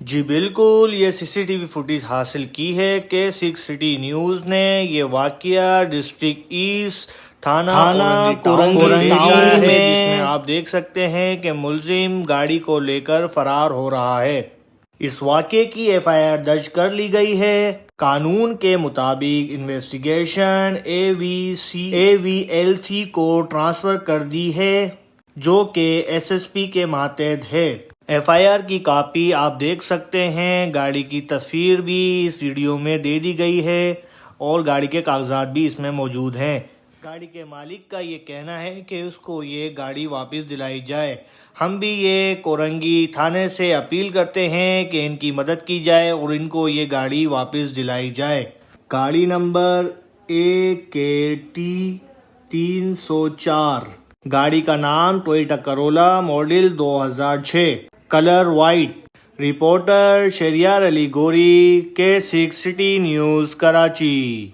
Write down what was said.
جی بالکل، یہ سی C T V footage حاصل کی ہے کہ 6 سٹی نیوز نے یہ واقعہ ڈسٹرکٹ ایسٹ تھانہ کورنگی ٹاؤن میں جس میں آپ دیکھ سکتے ہیں کہ ملزم گاڑی کو لے کر فرار ہو رہا ہے۔ اس واقعے کی ایف آئی آر درج کر لی گئی ہے۔ قانون کے مطابق انویسٹیگیشن اے وی ایل سی کو ٹرانسفر کر دی ہے جو کہ ایس ایس پی کے ماتحت ہے۔ ایف آئی آر کی کاپی آپ دیکھ سکتے ہیں، گاڑی کی تصویر بھی اس ویڈیو میں دے دی گئی ہے اور گاڑی کے کاغذات بھی اس میں موجود ہیں۔ گاڑی کے مالک کا یہ کہنا ہے کہ اس کو یہ گاڑی واپس دلائی جائے۔ ہم بھی یہ کورنگی تھانے سے اپیل کرتے ہیں کہ ان کی مدد کی جائے اور ان کو یہ گاڑی واپس دلائی جائے۔ گاڑی نمبر AKT 304، گاڑی کا نام Toyota Corolla model 2006، colour white. Reporter Shehryar Ali Gori, K6 city news, Karachi.